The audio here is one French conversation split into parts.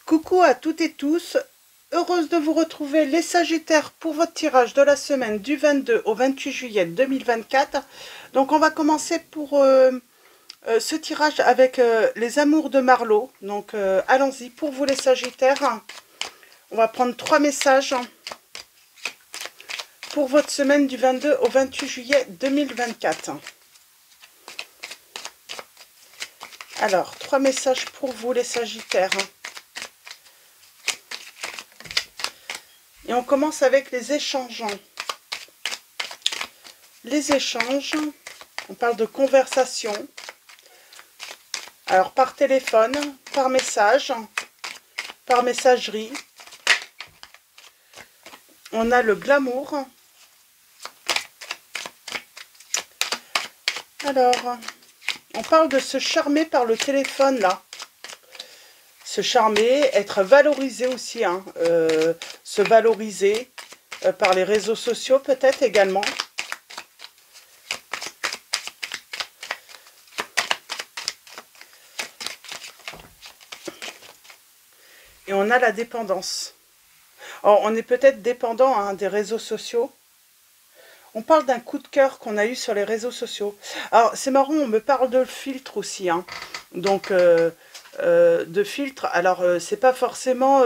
Coucou à toutes et tous, heureuse de vous retrouver les Sagittaires pour votre tirage de la semaine du 22 au 28 juillet 2024. Donc on va commencer pour ce tirage avec les amours de Marlo. Donc allons-y pour vous les Sagittaires. On va prendre 3 messages pour votre semaine du 22 au 28 juillet 2024. Alors, 3 messages pour vous les Sagittaires. Et on commence avec les échanges. Les échanges, on parle de conversation. Alors, par téléphone, par message, par messagerie. On a le glamour. Alors, on parle de se charmer par le téléphone, là. Se charmer, être valorisé aussi, hein. Se valoriser par les réseaux sociaux, peut-être également. Et on a la dépendance. Alors, on est peut-être dépendant hein, des réseaux sociaux. On parle d'un coup de cœur qu'on a eu sur les réseaux sociaux. Alors, c'est marrant, on me parle de filtre aussi. Hein. Donc, de filtre. Alors, c'est pas forcément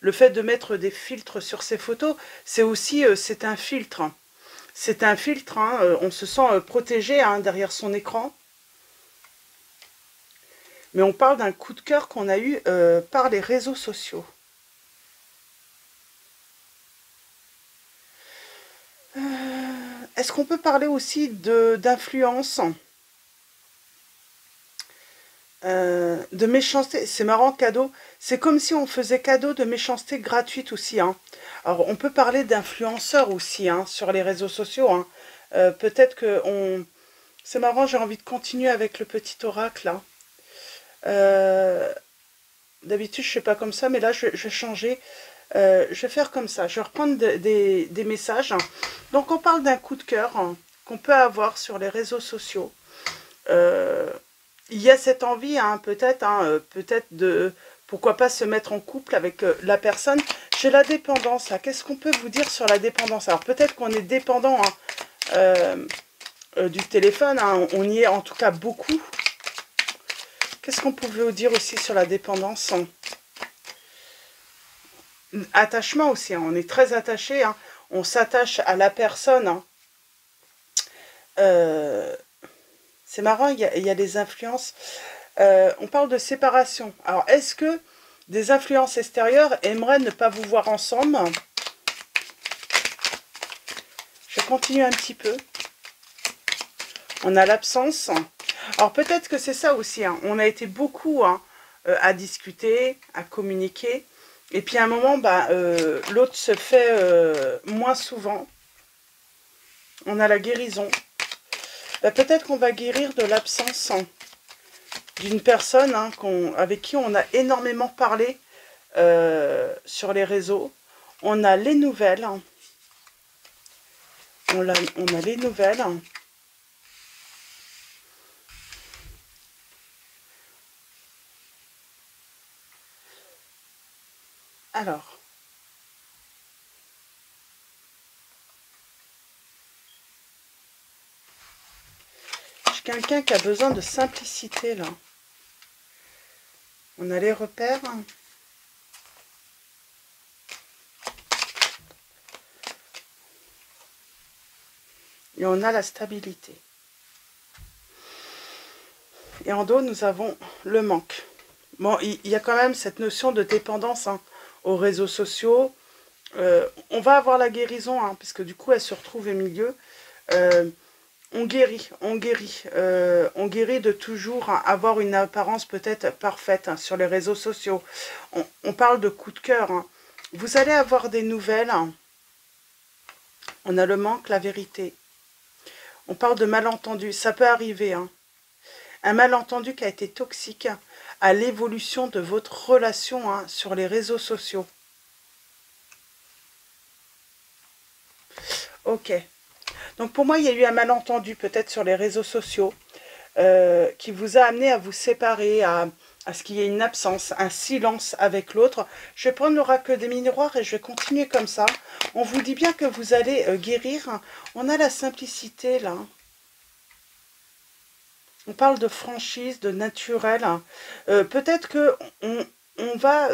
le fait de mettre des filtres sur ses photos. C'est aussi, c'est un filtre. C'est un filtre. Hein, on se sent protégé hein, derrière son écran. Mais on parle d'un coup de cœur qu'on a eu par les réseaux sociaux. Est-ce qu'on peut parler aussi d'influence, de méchanceté? C'est marrant, cadeau. C'est comme si on faisait cadeau de méchanceté gratuite aussi. Hein. Alors, on peut parler d'influenceurs aussi hein, sur les réseaux sociaux. Hein. Peut-être que on... C'est marrant, j'ai envie de continuer avec le petit oracle. Là. D'habitude, je ne fais pas comme ça, mais là, je vais changer. Je vais faire comme ça. Je vais reprendre des messages. Donc, on parle d'un coup de cœur hein, qu'on peut avoir sur les réseaux sociaux. Il y a cette envie, hein, peut-être de, pourquoi pas se mettre en couple avec la personne. J'ai la dépendance, là. Qu'est-ce qu'on peut vous dire sur la dépendance? Alors, peut-être qu'on est dépendant hein, du téléphone. Hein, on y est en tout cas beaucoup. Qu'est-ce qu'on pouvait vous dire aussi sur la dépendance? Attachement aussi, hein, on est très attaché, hein, on s'attache à la personne. Hein. C'est marrant, il y a des influences. On parle de séparation. Alors, est-ce que des influences extérieures aimeraient ne pas vous voir ensemble? Je continue un petit peu. On a l'absence. Alors, peut-être que c'est ça aussi. Hein. On a été beaucoup hein, à discuter, à communiquer. Et puis à un moment, bah, l'autre se fait moins souvent. On a la guérison. Bah, peut-être qu'on va guérir de l'absence hein, d'une personne hein, avec qui on a énormément parlé sur les réseaux. On a les nouvelles. Hein. On a les nouvelles. Hein. Alors, j'ai quelqu'un qui a besoin de simplicité, là. On a les repères. Et on a la stabilité. Et en dos, nous avons le manque. Bon, il y a quand même cette notion de dépendance hein, aux réseaux sociaux. On va avoir la guérison, hein, puisque du coup, elle se retrouve au milieu. On guérit, on guérit. On guérit de toujours hein, avoir une apparence peut-être parfaite hein, sur les réseaux sociaux. On parle de coup de cœur. Hein. Vous allez avoir des nouvelles. Hein. On a le manque, la vérité. On parle de malentendu. Ça peut arriver. Hein. Un malentendu qui a été toxique à l'évolution de votre relation hein, sur les réseaux sociaux. Ok. Donc pour moi, il y a eu un malentendu peut-être sur les réseaux sociaux qui vous a amené à vous séparer, à à ce qu'il y ait une absence, un silence avec l'autre. Je vais prendre l'oracle des miroirs et je vais continuer comme ça. On vous dit bien que vous allez guérir. On a la simplicité là. On parle de franchise, de naturel. Peut-être que on va,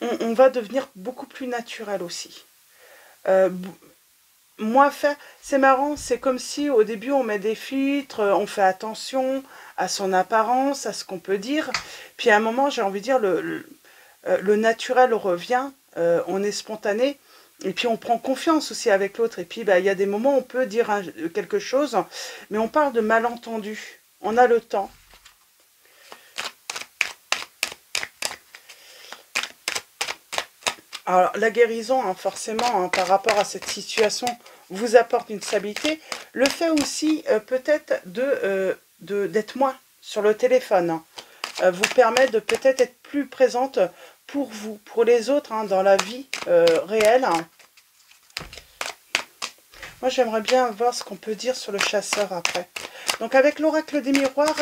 on va devenir beaucoup plus naturel aussi. Moi, faire, c'est marrant, c'est comme si au début on met des filtres, on fait attention à son apparence, à ce qu'on peut dire. Puis à un moment, j'ai envie de dire, le naturel revient, on est spontané. Et puis on prend confiance aussi avec l'autre. Et puis bah, il y a des moments où on peut dire quelque chose, mais on parle de malentendu. On a le temps. Alors la guérison, hein, forcément, hein, par rapport à cette situation, vous apporte une stabilité. Le fait aussi peut-être d'être moins sur le téléphone, hein, vous permet de peut-être être plus présente pour vous, pour les autres, hein, dans la vie réelle. Hein. Moi, j'aimerais bien voir ce qu'on peut dire sur le chasseur après. Donc, avec l'oracle des miroirs,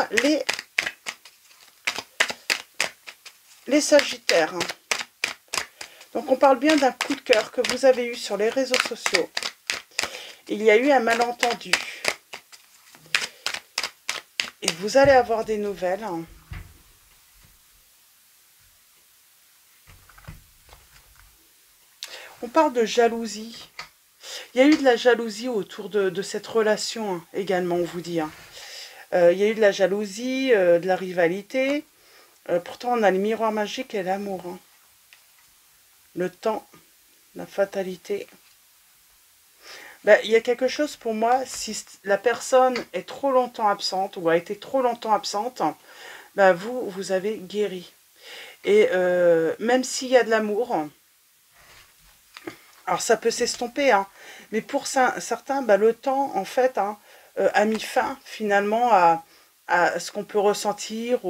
les sagittaires. Hein. Donc, on parle bien d'un coup de cœur que vous avez eu sur les réseaux sociaux. Il y a eu un malentendu. Et vous allez avoir des nouvelles. Hein. On parle de jalousie. Il y a eu de la jalousie autour de cette relation hein, également, on vous dit. Hein. Il y a eu de la jalousie, de la rivalité. Pourtant, on a le miroir magique et l'amour. Hein. Le temps, la fatalité. Ben, il y a quelque chose pour moi, si la personne est trop longtemps absente ou a été trop longtemps absente, ben vous avez guéri. Et même s'il y a de l'amour, alors ça peut s'estomper, hein, mais pour certains, ben, le temps, en fait, hein, a mis fin finalement à ce qu'on peut ressentir,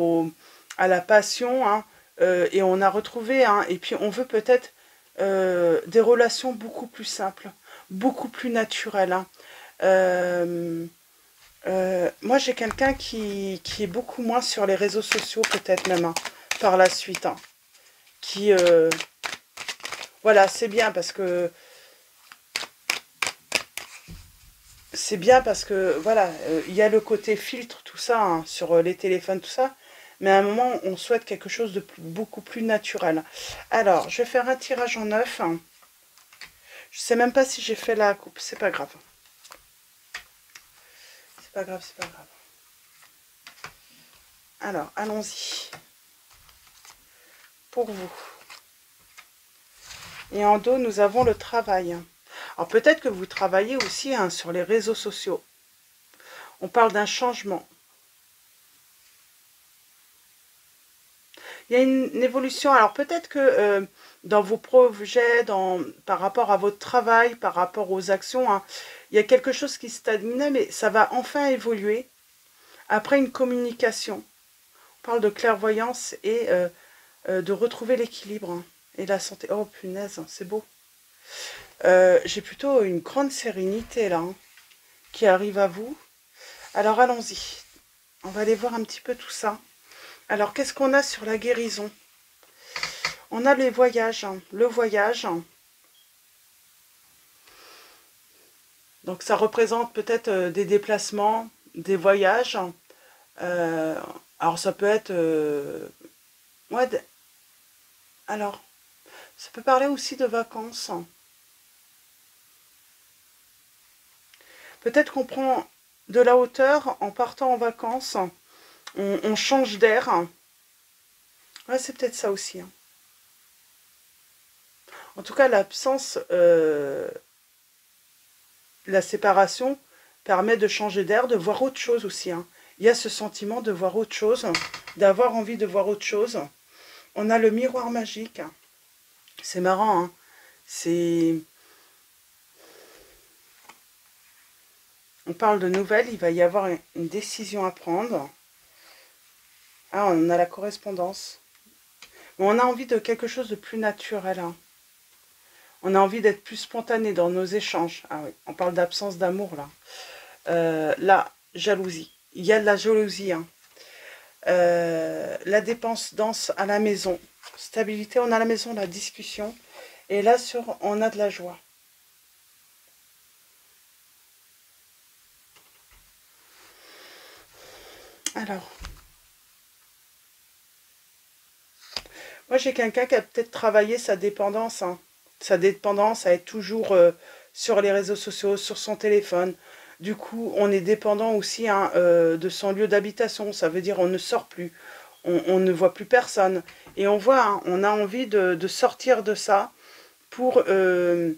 à la passion, hein, et on a retrouvé, hein, et puis on veut peut-être des relations beaucoup plus simples, beaucoup plus naturelles. Hein. Moi, j'ai quelqu'un qui est beaucoup moins sur les réseaux sociaux, peut-être même, hein, par la suite. Hein, qui, voilà, c'est bien parce que... C'est bien parce que, voilà, il y a le côté filtre, tout ça, hein, sur les téléphones, tout ça. Mais à un moment, on souhaite quelque chose de beaucoup plus naturel. Alors, je vais faire un tirage en 9. Je sais même pas si j'ai fait la coupe. C'est pas grave. C'est pas grave, c'est pas grave. Alors, allons-y. Pour vous. Et en dos, nous avons le travail. Alors, peut-être que vous travaillez aussi hein, sur les réseaux sociaux. On parle d'un changement. Il y a une évolution. Alors, peut-être que dans vos projets, par rapport à votre travail, par rapport aux actions, hein, il y a quelque chose qui stagnait, mais ça va enfin évoluer. Après une communication. On parle de clairvoyance et de retrouver l'équilibre hein, et la santé. Oh, punaise, c'est beau. J'ai plutôt une grande sérénité, là, hein, qui arrive à vous. Alors, allons-y. On va aller voir un petit peu tout ça. Alors, qu'est-ce qu'on a sur la guérison? On a les voyages, hein, le voyage. Donc, ça représente peut-être des déplacements, des voyages. Alors, ça peut être... ouais, alors, ça peut parler aussi de vacances. Peut-être qu'on prend de la hauteur en partant en vacances. On change d'air. Ouais, c'est peut-être ça aussi. Hein. En tout cas, l'absence, la séparation permet de changer d'air, de voir autre chose aussi. Hein. Il y a ce sentiment de voir autre chose, d'avoir envie de voir autre chose. On a le miroir magique. C'est marrant, hein. C'est... On parle de nouvelles, il va y avoir une décision à prendre. Ah, on a la correspondance. Mais on a envie de quelque chose de plus naturel. Hein. On a envie d'être plus spontané dans nos échanges. Ah oui, on parle d'absence d'amour là. La jalousie. Il y a de la jalousie. Hein. La dépendance à la maison. Stabilité, on a la maison, la discussion. Et là, on a de la joie. Alors, moi j'ai quelqu'un qui a peut-être travaillé sa dépendance, hein. Sa dépendance à être toujours sur les réseaux sociaux, sur son téléphone. Du coup, on est dépendant aussi, hein, de son lieu d'habitation. Ça veut dire on ne sort plus, on ne voit plus personne. Et on voit, hein, on a envie de sortir de ça euh,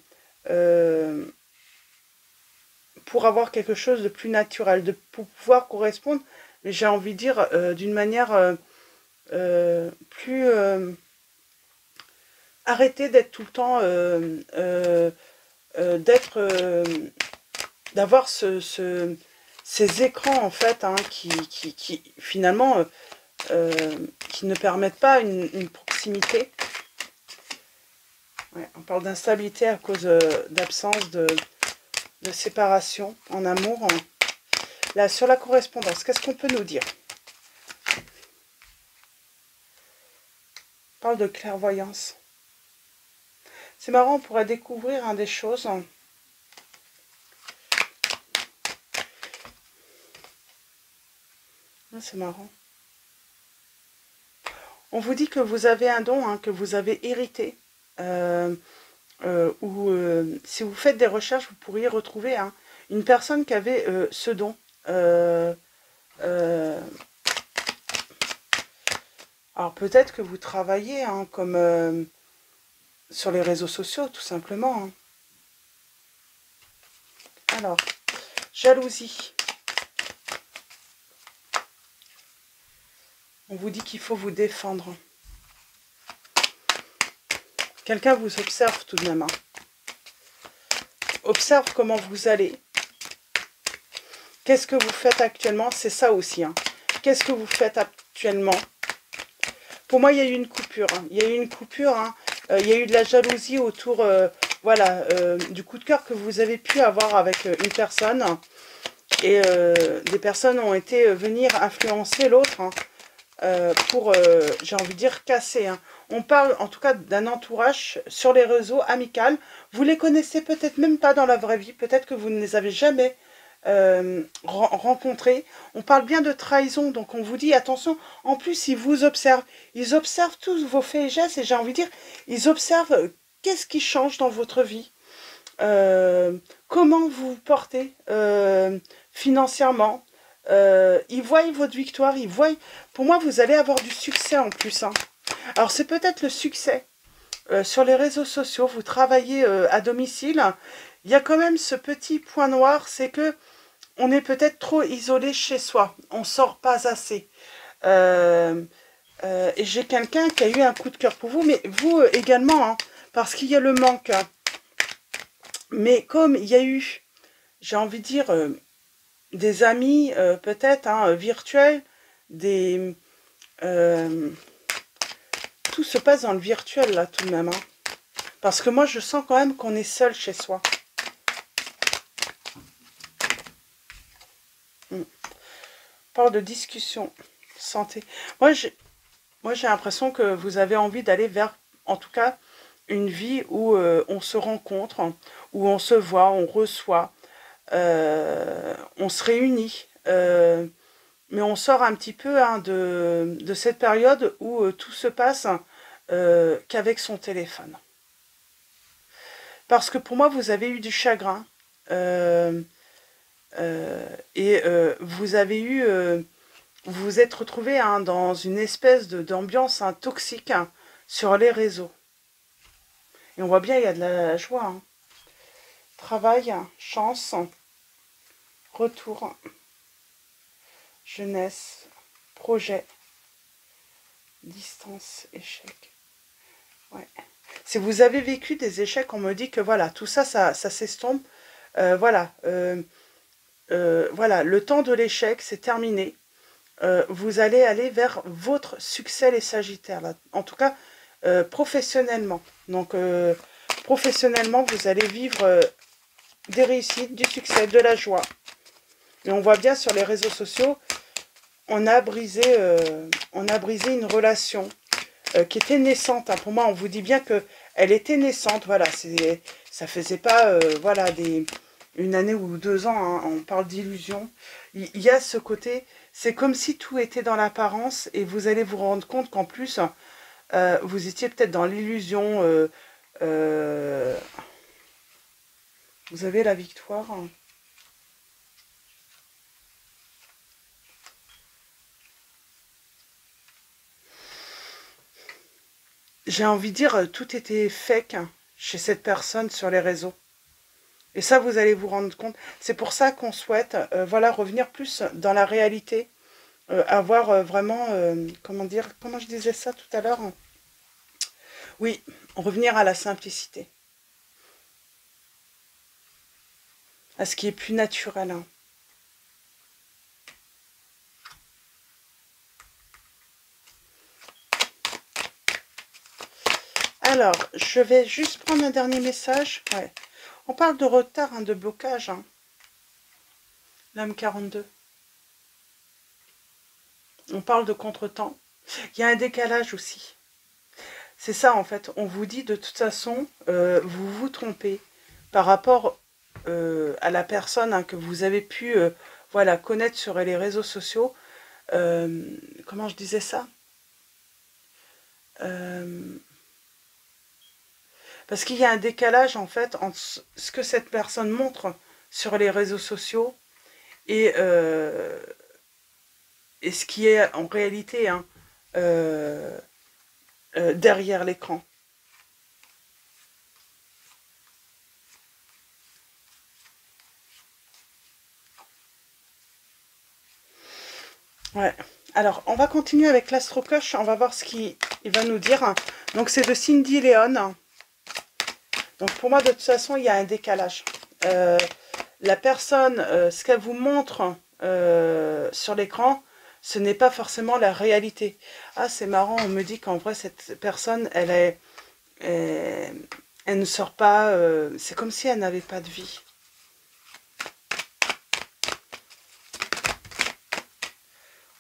pour avoir quelque chose de plus naturel, pour pouvoir correspondre, mais j'ai envie de dire d'une manière plus... arrêter d'être tout le temps... d'avoir ces écrans, en fait, hein, qui finalement, qui ne permettent pas une proximité. Ouais, on parle d'instabilité à cause d'absence de séparation en amour. Là, sur la correspondance, qu'est-ce qu'on peut nous dire? On parle de clairvoyance. C'est marrant, on pourrait découvrir, hein, des choses. C'est marrant. On vous dit que vous avez un don, hein, que vous avez hérité. Si vous faites des recherches, vous pourriez retrouver, hein, une personne qui avait ce don. Alors peut-être que vous travaillez, hein, comme sur les réseaux sociaux, tout simplement. Hein. Alors, jalousie. On vous dit qu'il faut vous défendre. Quelqu'un vous observe tout de même. Hein. Observe comment vous allez. Qu'est-ce que vous faites actuellement? C'est ça aussi. Hein. Qu'est-ce que vous faites actuellement? Pour moi, il y a eu une coupure. Hein. Il y a eu une coupure. Hein. Il y a eu de la jalousie autour voilà, du coup de cœur que vous avez pu avoir avec une personne. Et des personnes ont été venir influencer l'autre, hein, pour, j'ai envie de dire, casser. Hein. On parle en tout cas d'un entourage sur les réseaux amical. Vous les connaissez peut-être même pas dans la vraie vie. Peut-être que vous ne les avez jamais rencontrés. On parle bien de trahison. Donc on vous dit attention. En plus, ils vous observent. Ils observent tous vos faits et gestes. Et j'ai envie de dire, ils observent qu'est-ce qui change dans votre vie. Comment vous vous portez financièrement. Ils voient votre victoire, ils voient... Pour moi, vous allez avoir du succès en plus. Hein. Alors, c'est peut-être le succès sur les réseaux sociaux. Vous travaillez à domicile. Il y a quand même ce petit point noir, c'est que on est peut-être trop isolé chez soi. On ne sort pas assez. Et j'ai quelqu'un qui a eu un coup de cœur pour vous, mais vous également, hein, parce qu'il y a le manque. Hein. Mais comme il y a eu, j'ai envie de dire... des amis peut-être, hein, virtuels, tout se passe dans le virtuel là tout de même, hein. Parce que moi je sens quand même qu'on est seul chez soi. On parle de discussion, santé. Moi j'ai l'impression que vous avez envie d'aller vers, en tout cas, une vie où on se rencontre, où on se voit, on reçoit, on se réunit, mais on sort un petit peu, hein, de cette période où tout se passe qu'avec son téléphone. Parce que pour moi, vous avez eu du chagrin et vous avez eu, vous vous êtes retrouvé, hein, dans une espèce d'ambiance, hein, toxique, hein, sur les réseaux. Et on voit bien, il y a de la joie. Hein. Travail, chance, retour, jeunesse, projet, distance, échec. Ouais. Si vous avez vécu des échecs, on me dit que voilà, tout ça, ça s'estompe. Voilà, voilà, le temps de l'échec, c'est terminé. Vous allez aller vers votre succès, les Sagittaires. Là. En tout cas, professionnellement. Donc, professionnellement, vous allez vivre des réussites, du succès, de la joie. Et on voit bien sur les réseaux sociaux, on a brisé une relation qui était naissante. Hein. Pour moi, on vous dit bien que elle était naissante. Voilà, ça faisait pas voilà une année ou 2 ans. Hein, on parle d'illusion. Il y a ce côté. C'est comme si tout était dans l'apparence et vous allez vous rendre compte qu'en plus vous étiez peut-être dans l'illusion. Vous avez la victoire. Hein. J'ai envie de dire, tout était fake hein, chez cette personne sur les réseaux. Et ça, vous allez vous rendre compte. C'est pour ça qu'on souhaite voilà, revenir plus dans la réalité. Avoir vraiment, comment dire, comment je disais ça tout à l'heure? Oui, revenir à la simplicité. À ce qui est plus naturel. Hein. Alors, je vais juste prendre un dernier message. Ouais. On parle de retard, hein, de blocage. Hein. L'âme 42. On parle de contretemps. Il y a un décalage aussi. C'est ça, en fait. On vous dit, de toute façon, vous vous trompez par rapport à la personne hein, que vous avez pu voilà, connaître sur les réseaux sociaux. Comment je disais ça? Parce qu'il y a un décalage, en fait, entre ce que cette personne montre sur les réseaux sociaux et ce qui est en réalité hein, derrière l'écran. Ouais. Alors, on va continuer avec l'astro-cloche. On va voir ce qu'il va nous dire. Donc, c'est de Cindy Léon. Donc, pour moi, de toute façon, il y a un décalage. La personne, ce qu'elle vous montre sur l'écran, ce n'est pas forcément la réalité. Ah, c'est marrant, on me dit qu'en vrai, cette personne, elle ne sort pas... c'est comme si elle n'avait pas de vie.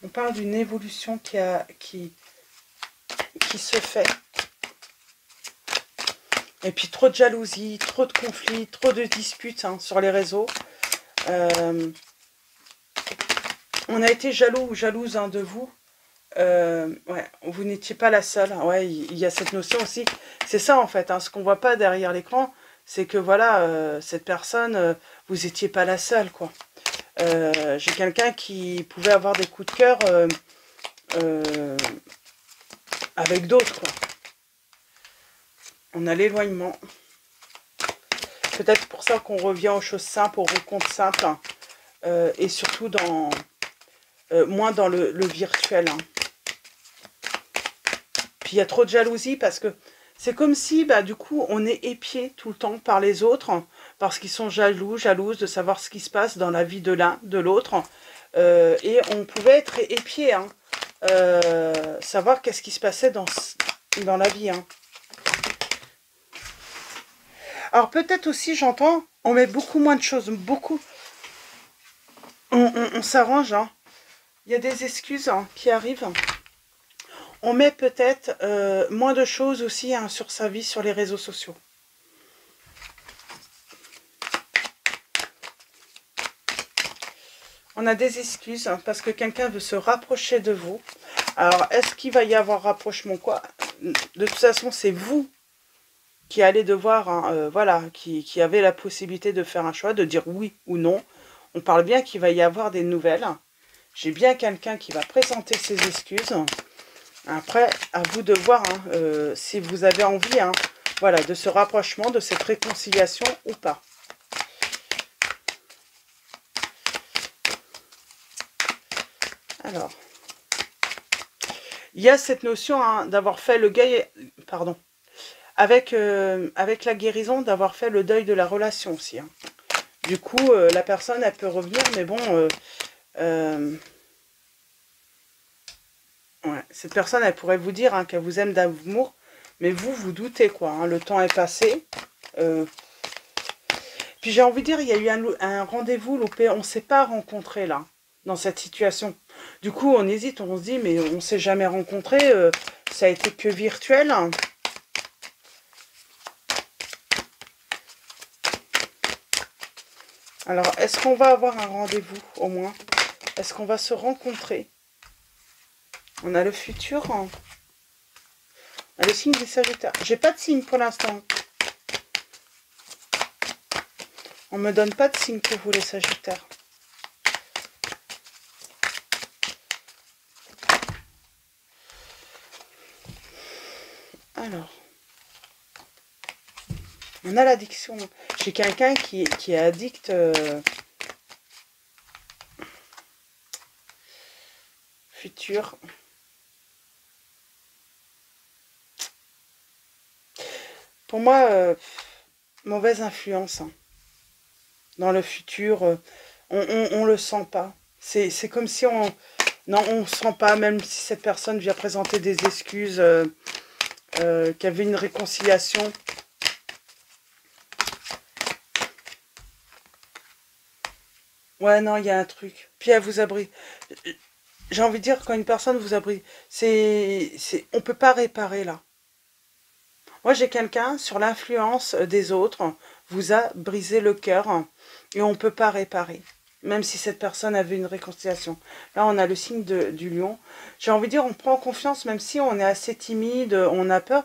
On parle d'une évolution qui se fait. Et puis trop de jalousie, trop de conflits, trop de disputes hein, sur les réseaux. On a été jaloux ou jalouse hein, de vous. Ouais, vous n'étiez pas la seule. Ouais, il y a cette notion aussi. C'est ça en fait. Hein, ce qu'on voit pas derrière l'écran, c'est que voilà, cette personne, vous n'étiez pas la seule, quoi. J'ai quelqu'un qui pouvait avoir des coups de cœur avec d'autres, quoi. On a l'éloignement. Peut-être pour ça qu'on revient aux choses simples, aux rencontres simples. Hein, et surtout dans moins dans le virtuel. Hein. Puis il y a trop de jalousie parce que c'est comme si, bah, du coup, on est épié tout le temps par les autres, parce qu'ils sont jaloux, jalouses de savoir ce qui se passe dans la vie de l'un, de l'autre. Et on pouvait être épié, hein, savoir qu'est-ce qui se passait dans la vie. Hein. Alors peut-être aussi, j'entends, on met beaucoup moins de choses, beaucoup. On s'arrange, hein. Il y a des excuses hein, qui arrivent. On met peut-être moins de choses aussi hein, sur sa vie, sur les réseaux sociaux. On a des excuses hein, parce que quelqu'un veut se rapprocher de vous. Alors, est-ce qu'il va y avoir rapprochement quoi? De toute façon, c'est vous qui allez devoir, hein, voilà, qui avez la possibilité de faire un choix, de dire oui ou non. On parle bien qu'il va y avoir des nouvelles. J'ai bien quelqu'un qui va présenter ses excuses. Après, à vous de voir hein, si vous avez envie hein, voilà, de ce rapprochement, de cette réconciliation ou pas. Alors, il y a cette notion hein, d'avoir fait le deuil, pardon, avec la guérison, d'avoir fait le deuil de la relation aussi. Hein. Du coup, la personne, elle peut revenir, mais bon... ouais, cette personne, elle pourrait vous dire hein, qu'elle vous aime d'amour, mais vous, vous doutez, quoi. Hein, le temps est passé. Puis j'ai envie de dire, il y a eu un rendez-vous loupé. On ne s'est pas rencontrés, là, dans cette situation. Du coup, on hésite, on se dit, mais on ne s'est jamais rencontrés, ça a été que virtuel. Alors, est-ce qu'on va avoir un rendez-vous, au moins? Est-ce qu'on va se rencontrer? On a le futur. On a le signe des Sagittaires. J'ai pas de signe pour l'instant. On me donne pas de signe pour vous, les Sagittaires. Alors. On a l'addiction. J'ai quelqu'un qui est addict... futur. Pour moi, mauvaise influence. Hein. Dans le futur, on le sent pas. C'est comme si on... Non, on sent pas, même si cette personne vient présenter des excuses, qu'il y avait une réconciliation. Ouais, non, il y a un truc. Puis elle vous abrite. J'ai envie de dire, quand une personne vous abrite, on peut pas réparer là. Moi, j'ai quelqu'un, sur l'influence des autres, vous a brisé le cœur et on peut pas réparer. Même si cette personne avait une réconciliation. Là, on a le signe du lion. J'ai envie de dire, on prend confiance, même si on est assez timide, on a peur.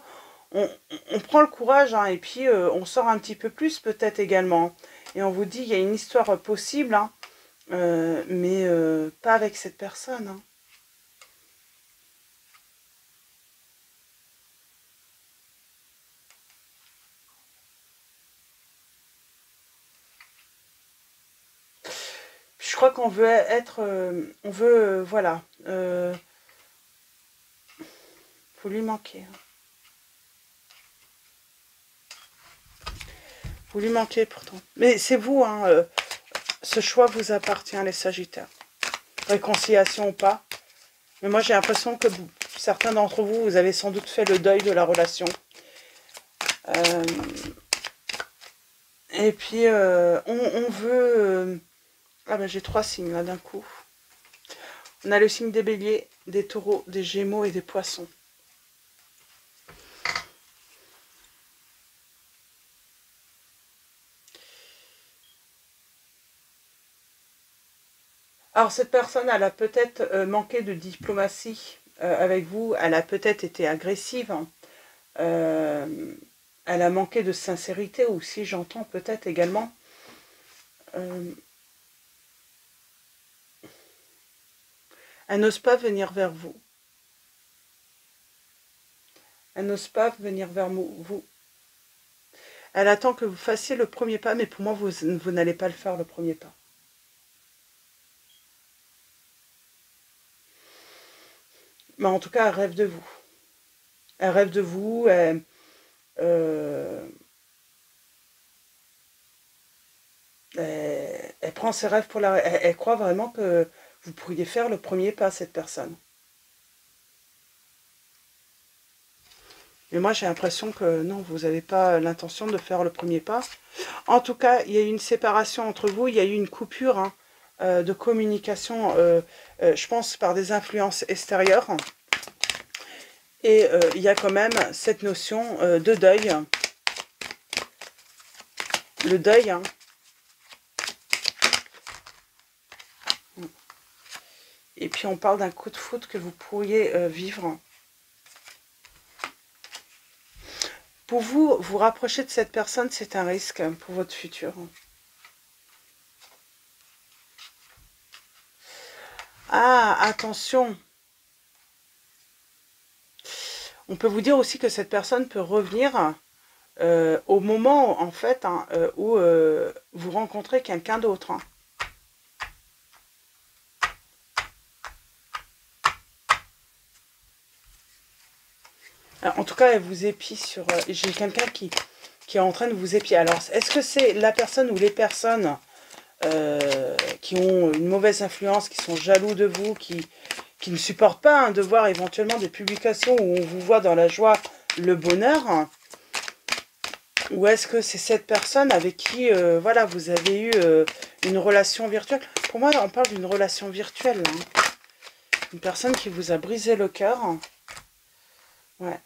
On prend le courage, hein, et puis on sort un petit peu plus peut-être également. Et on vous dit, il y a une histoire possible, hein, mais pas avec cette personne. Hein. Je crois qu'on veut être... on veut... voilà. Faut lui manquer. Hein. Vous lui manquez pourtant. Mais c'est vous, hein, ce choix vous appartient, les Sagittaires. Réconciliation ou pas. Mais moi, j'ai l'impression que certains d'entre vous, vous avez sans doute fait le deuil de la relation. Et puis, on veut... ah ben, j'ai 3 signes, là, d'un coup. On a le signe des béliers, des taureaux, des gémeaux et des poissons. Alors, cette personne, elle a peut-être manqué de diplomatie avec vous. Elle a peut-être été agressive. Hein. Elle a manqué de sincérité aussi, j'entends peut-être également. Elle n'ose pas venir vers vous. Elle n'ose pas venir vers vous. Elle attend que vous fassiez le premier pas, mais pour moi, vous n'allez pas le faire le premier pas. Mais en tout cas, elle rêve de vous. Elle rêve de vous. Elle prend ses rêves pour la... Elle croit vraiment que vous pourriez faire le premier pas, cette personne. Mais moi, j'ai l'impression que non, vous n'avez pas l'intention de faire le premier pas. En tout cas, il y a eu une séparation entre vous, il y a eu une coupure hein, de communication, je pense, par des influences extérieures. Et il y a quand même cette notion de deuil. Le deuil, hein. Et puis on parle d'un coup de foudre que vous pourriez vivre. Pour vous, vous rapprocher de cette personne, c'est un risque pour votre futur. Ah, attention. On peut vous dire aussi que cette personne peut revenir au moment, en fait, hein, où vous rencontrez quelqu'un d'autre. Hein. En tout cas, elle vous épie sur... J'ai quelqu'un qui est en train de vous épier. Alors, est-ce que c'est la personne ou les personnes qui ont une mauvaise influence, qui sont jaloux de vous, qui ne supportent pas hein, de voir éventuellement des publications où on vous voit dans la joie, le bonheur hein, ou est-ce que c'est cette personne avec qui voilà, vous avez eu une relation virtuelle? Pour moi, on parle d'une relation virtuelle. Hein. Une personne qui vous a brisé le cœur. Ouais.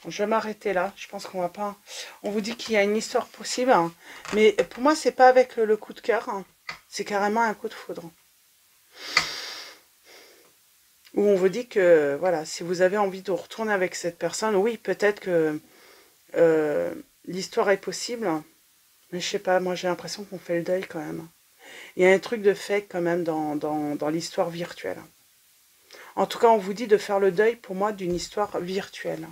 Je vais m'arrêter là. Je pense qu'on va pas... On vous dit qu'il y a une histoire possible. Hein. Mais pour moi, c'est pas avec le coup de cœur. Hein. C'est carrément un coup de foudre. Où on vous dit que, voilà, si vous avez envie de retourner avec cette personne, oui, peut-être que l'histoire est possible. Mais je sais pas, moi j'ai l'impression qu'on fait le deuil quand même. Il y a un truc de fake quand même dans l'histoire virtuelle. En tout cas, on vous dit de faire le deuil, pour moi, d'une histoire virtuelle.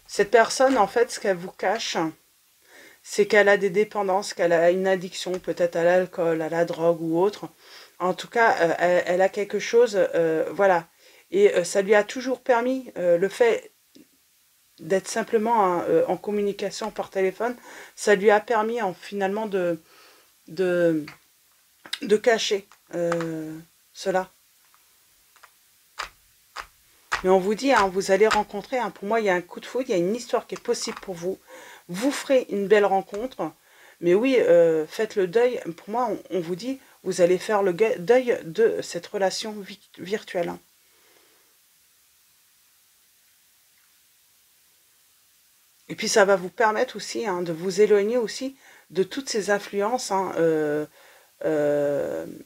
Cette personne, en fait, ce qu'elle vous cache, c'est qu'elle a des dépendances, qu'elle a une addiction, peut-être à l'alcool, à la drogue ou autre. En tout cas, elle a quelque chose, voilà. Et ça lui a toujours permis, le fait d'être simplement en communication par téléphone, ça lui a permis finalement de cacher cela. Mais on vous dit, hein, vous allez rencontrer, hein, pour moi il y a un coup de foudre, il y a une histoire qui est possible pour vous. Vous ferez une belle rencontre, mais oui, faites le deuil. Pour moi, on vous dit, vous allez faire le deuil de cette relation virtuelle. Hein. Et puis ça va vous permettre aussi hein, de vous éloigner aussi de toutes ces influences hein,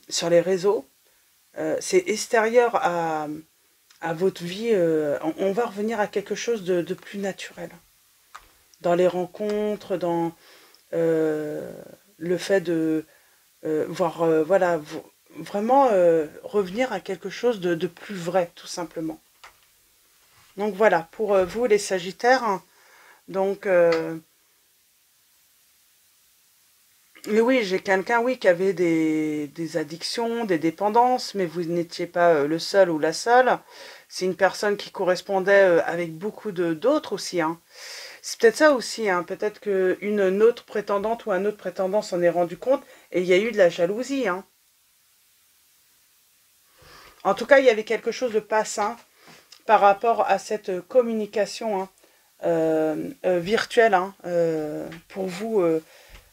sur les réseaux. C'est extérieur à votre vie. On va revenir à quelque chose de plus naturel. Dans les rencontres, dans le fait de voir, voilà, vraiment revenir à quelque chose de plus vrai, tout simplement. Donc voilà, pour vous les Sagittaires, hein, donc, mais oui, j'ai quelqu'un, oui, qui avait des addictions, des dépendances, mais vous n'étiez pas le seul ou la seule. C'est une personne qui correspondait avec beaucoup d'autres aussi, hein. C'est peut-être ça aussi, hein. Peut-être qu'une autre prétendante ou un autre prétendant s'en est rendu compte et il y a eu de la jalousie, hein. En tout cas, il y avait quelque chose de pas sain par rapport à cette communication hein, virtuelle hein, pour vous,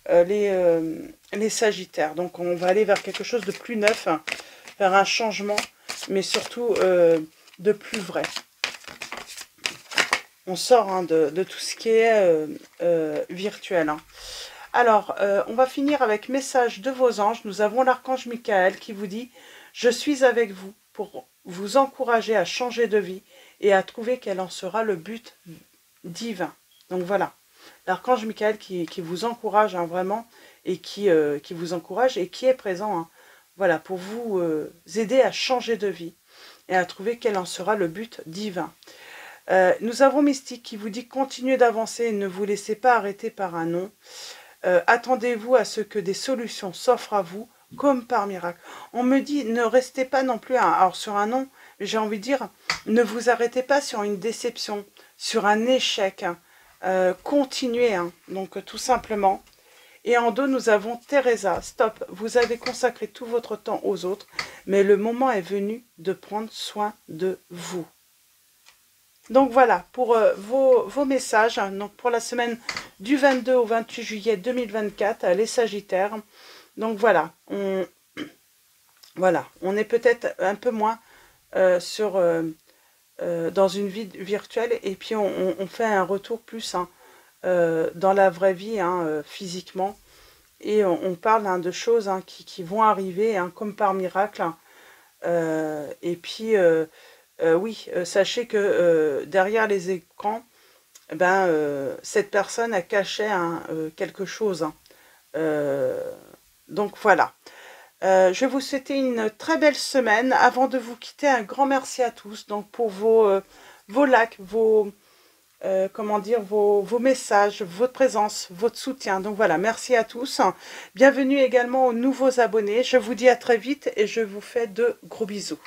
les Sagittaires. Donc, on va aller vers quelque chose de plus neuf, hein, vers un changement, mais surtout de plus vrai. On sort hein, de tout ce qui est virtuel. Hein. Alors, on va finir avec message de vos anges. Nous avons l'archange Michael qui vous dit « Je suis avec vous pour vous encourager à changer de vie et à trouver quel en sera le but divin. » Donc voilà, l'archange Michael qui vous encourage hein, vraiment et qui vous encourage et qui est présent hein, voilà, pour vous aider à changer de vie et à trouver quel en sera le but divin. Nous avons Mystique qui vous dit « Continuez d'avancer et ne vous laissez pas arrêter par un non. Attendez-vous à ce que des solutions s'offrent à vous comme par miracle. » On me dit, ne restez pas non plus alors sur un non, j'ai envie de dire, ne vous arrêtez pas sur une déception, sur un échec. Hein. Continuez, hein, donc tout simplement. Et en dos, nous avons Teresa. Stop, vous avez consacré tout votre temps aux autres, mais le moment est venu de prendre soin de vous. Donc voilà, pour vos messages, hein, donc pour la semaine du 22 au 28 juillet 2024, les Sagittaires. Donc voilà, on est peut-être un peu moins dans une vie virtuelle et puis on fait un retour plus hein, dans la vraie vie, hein, physiquement. Et on parle hein, de choses hein, qui vont arriver hein, comme par miracle. Hein. Et puis... oui, sachez que derrière les écrans, ben, cette personne a caché hein, quelque chose. Hein. Donc voilà. Je vais vous souhaiter une très belle semaine. Avant de vous quitter, un grand merci à tous donc pour vos likes, comment dire, vos messages, votre présence, votre soutien. Donc voilà, merci à tous. Bienvenue également aux nouveaux abonnés. Je vous dis à très vite et je vous fais de gros bisous.